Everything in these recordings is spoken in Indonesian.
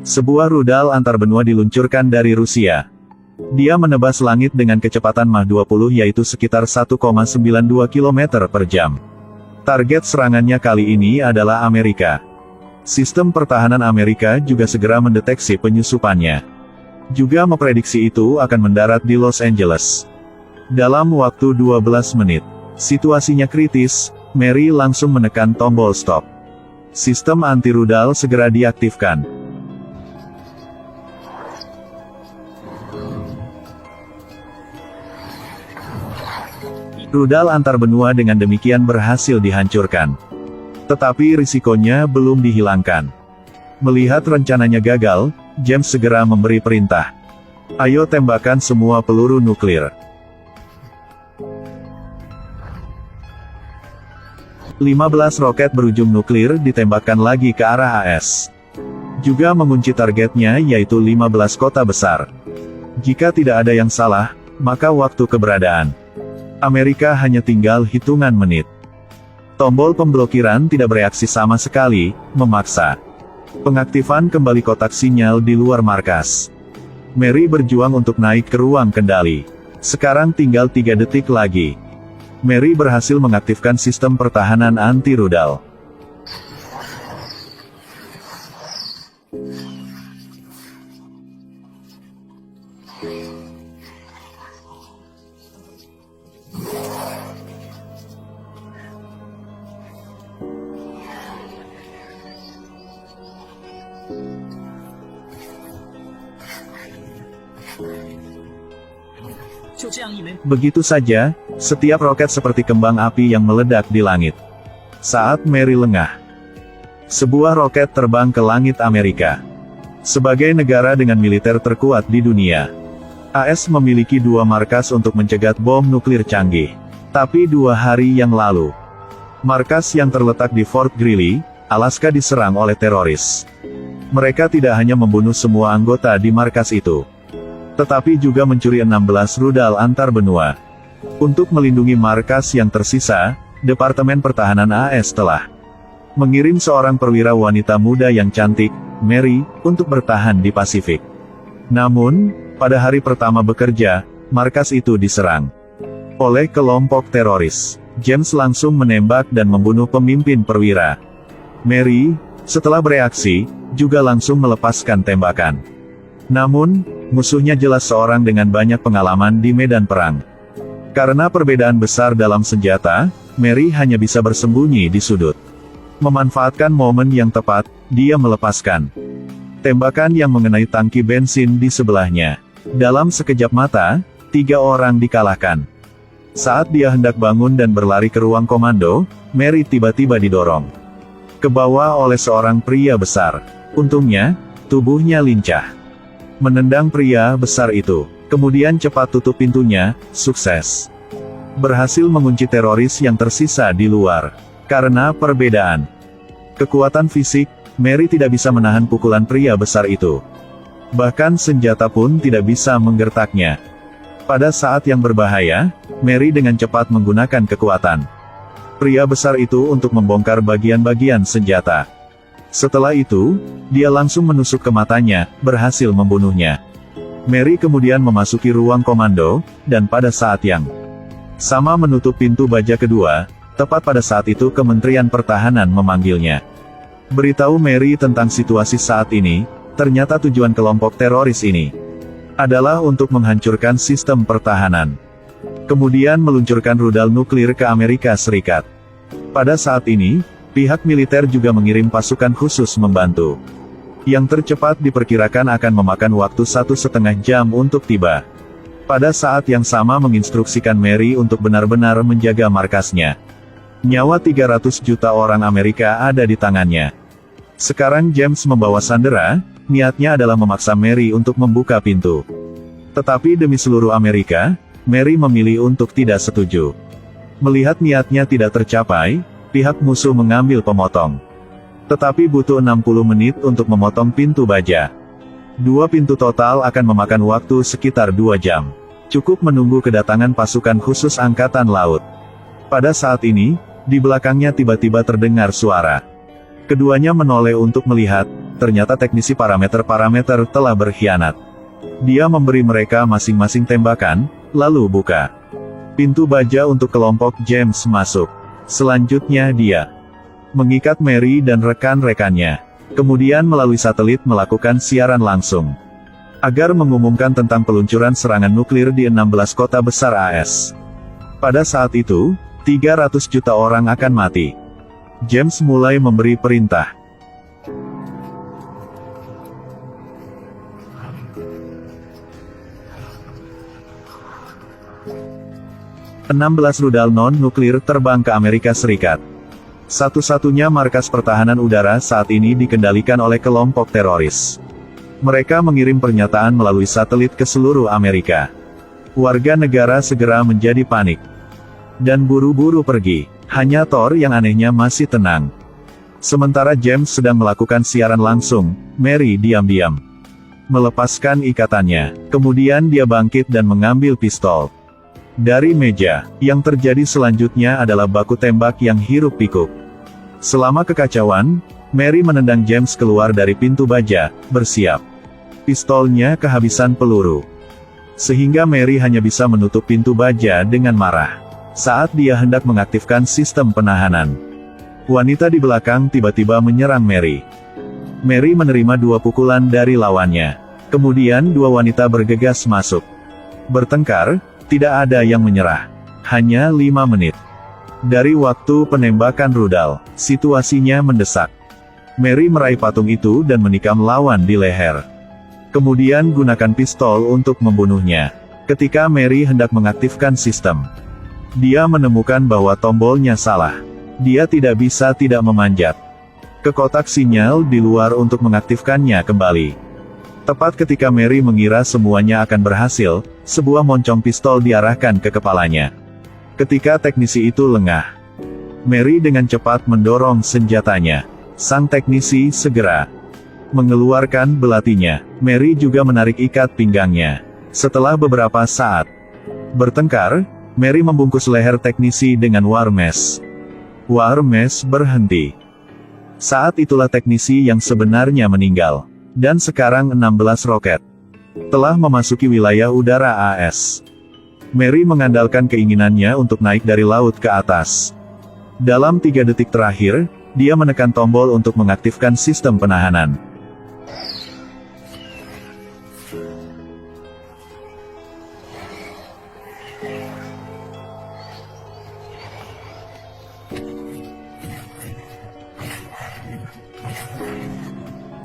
Sebuah rudal antar benua diluncurkan dari Rusia. Dia menebas langit dengan kecepatan Mach 20 yaitu sekitar 1,92 km per jam. Target serangannya kali ini adalah Amerika. Sistem pertahanan Amerika juga segera mendeteksi penyusupannya. Juga memprediksi itu akan mendarat di Los Angeles. Dalam waktu 12 menit. Situasinya kritis, Mary langsung menekan tombol stop. Sistem anti-rudal segera diaktifkan. Rudal antar benua dengan demikian berhasil dihancurkan. Tetapi risikonya belum dihilangkan. Melihat rencananya gagal, James segera memberi perintah. Ayo tembakan semua peluru nuklir. 15 roket berujung nuklir ditembakkan lagi ke arah AS. Juga mengunci targetnya yaitu 15 kota besar. Jika tidak ada yang salah, maka waktu keberadaan Amerika hanya tinggal hitungan menit. Tombol pemblokiran tidak bereaksi sama sekali, memaksa pengaktifan kembali kotak sinyal di luar markas. Mary berjuang untuk naik ke ruang kendali. Sekarang tinggal 3 detik lagi. Mary berhasil mengaktifkan sistem pertahanan anti-rudal. Begitu saja, setiap roket seperti kembang api yang meledak di langit. Saat Mary lengah, sebuah roket terbang ke langit Amerika. Sebagai negara dengan militer terkuat di dunia, AS memiliki 2 markas untuk mencegat bom nuklir canggih. Tapi 2 hari yang lalu, markas yang terletak di Fort Greely, Alaska diserang oleh teroris. Mereka tidak hanya membunuh semua anggota di markas itu, tetapi juga mencuri 16 rudal antar benua. Untuk melindungi markas yang tersisa, Departemen Pertahanan AS telah mengirim seorang perwira wanita muda yang cantik, Mary, untuk bertahan di Pasifik. Namun, pada hari pertama bekerja, markas itu diserang oleh kelompok teroris. James langsung menembak dan membunuh pemimpin perwira. Mary, setelah bereaksi, juga langsung melepaskan tembakan. Namun, musuhnya jelas seorang dengan banyak pengalaman di medan perang. Karena perbedaan besar dalam senjata, Mary hanya bisa bersembunyi di sudut. Memanfaatkan momen yang tepat, dia melepaskan tembakan yang mengenai tangki bensin di sebelahnya. Dalam sekejap mata, 3 orang dikalahkan. Saat dia hendak bangun dan berlari ke ruang komando, Mary tiba-tiba didorong ke bawah oleh seorang pria besar. Untungnya, tubuhnya lincah menendang pria besar itu. Kemudian cepat tutup pintunya, sukses. Berhasil mengunci teroris yang tersisa di luar. Karena perbedaan kekuatan fisik, Mary tidak bisa menahan pukulan pria besar itu. Bahkan senjata pun tidak bisa menggertaknya. Pada saat yang berbahaya, Mary dengan cepat menggunakan kekuatan pria besar itu untuk membongkar bagian-bagian senjata. Setelah itu, dia langsung menusuk ke matanya, berhasil membunuhnya. Mary kemudian memasuki ruang komando, dan pada saat yang sama menutup pintu baja kedua. Tepat pada saat itu Kementerian Pertahanan memanggilnya. Beritahu Mary tentang situasi saat ini. Ternyata tujuan kelompok teroris ini adalah untuk menghancurkan sistem pertahanan. Kemudian meluncurkan rudal nuklir ke Amerika Serikat. Pada saat ini, pihak militer juga mengirim pasukan khusus membantu. Yang tercepat diperkirakan akan memakan waktu 1,5 jam untuk tiba. Pada saat yang sama menginstruksikan Mary untuk benar-benar menjaga markasnya. Nyawa 300 juta orang Amerika ada di tangannya. Sekarang James membawa sandera, niatnya adalah memaksa Mary untuk membuka pintu. Tetapi demi seluruh Amerika, Mary memilih untuk tidak setuju. Melihat niatnya tidak tercapai, pihak musuh mengambil pemotong. Tetapi butuh 60 menit untuk memotong pintu baja. 2 pintu total akan memakan waktu sekitar 2 jam. Cukup menunggu kedatangan pasukan khusus Angkatan Laut. Pada saat ini, di belakangnya tiba-tiba terdengar suara. Keduanya menoleh untuk melihat, ternyata teknisi parameter-parameter telah berkhianat. Dia memberi mereka masing-masing tembakan, lalu buka pintu baja untuk kelompok James masuk. Selanjutnya dia mengikat Mary dan rekan-rekannya. Kemudian melalui satelit melakukan siaran langsung agar mengumumkan tentang peluncuran serangan nuklir di 16 kota besar AS. Pada saat itu, 300 juta orang akan mati. James mulai memberi perintah. "16 rudal non-nuklir terbang ke Amerika Serikat. Satu-satunya markas pertahanan udara saat ini dikendalikan oleh kelompok teroris. Mereka mengirim pernyataan melalui satelit ke seluruh Amerika. Warga negara segera menjadi panik dan buru-buru pergi. Hanya Thor yang anehnya masih tenang. Sementara James sedang melakukan siaran langsung, Mary diam-diam melepaskan ikatannya. Kemudian dia bangkit dan mengambil pistol dari meja. Yang terjadi selanjutnya adalah baku tembak yang hiruk-pikuk. Selama kekacauan, Mary menendang James keluar dari pintu baja, bersiap. Pistolnya kehabisan peluru, sehingga Mary hanya bisa menutup pintu baja dengan marah. Saat dia hendak mengaktifkan sistem penahanan, wanita di belakang tiba-tiba menyerang Mary. Mary menerima 2 pukulan dari lawannya. Kemudian 2 wanita bergegas masuk. Bertengkar, tidak ada yang menyerah. Hanya 5 menit dari waktu penembakan rudal, situasinya mendesak. Mary meraih patung itu dan menikam lawan di leher. Kemudian gunakan pistol untuk membunuhnya. Ketika Mary hendak mengaktifkan sistem, dia menemukan bahwa tombolnya salah. Dia tidak bisa tidak memanjat ke kotak sinyal di luar untuk mengaktifkannya kembali. Tepat ketika Mary mengira semuanya akan berhasil, sebuah moncong pistol diarahkan ke kepalanya. Ketika teknisi itu lengah, Mary dengan cepat mendorong senjatanya. Sang teknisi segera mengeluarkan belatinya. Mary juga menarik ikat pinggangnya. Setelah beberapa saat bertengkar, Mary membungkus leher teknisi dengan war mesh. War mesh berhenti. Saat itulah teknisi yang sebenarnya meninggal. Dan sekarang 16 roket telah memasuki wilayah udara AS. Mary mengandalkan keinginannya untuk naik dari laut ke atas. Dalam 3 detik terakhir, dia menekan tombol untuk mengaktifkan sistem penahanan.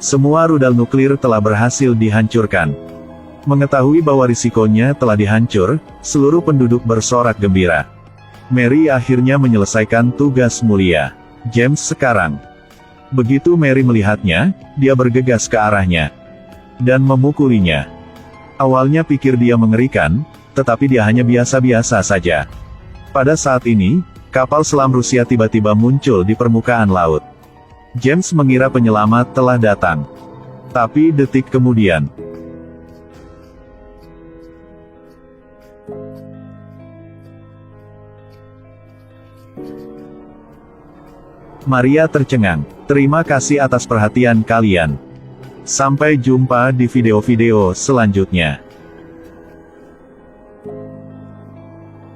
Semua rudal nuklir telah berhasil dihancurkan. Mengetahui bahwa risikonya telah dihancur, seluruh penduduk bersorak gembira. Mary akhirnya menyelesaikan tugas mulia. James sekarang. Begitu Mary melihatnya, dia bergegas ke arahnya dan memukulinya. Awalnya pikir dia mengerikan, tetapi dia hanya biasa-biasa saja. Pada saat ini, kapal selam Rusia tiba-tiba muncul di permukaan laut. James mengira penyelamat telah datang. Tapi detik kemudian, Maria tercengang. Terima kasih atas perhatian kalian. Sampai jumpa di video-video selanjutnya.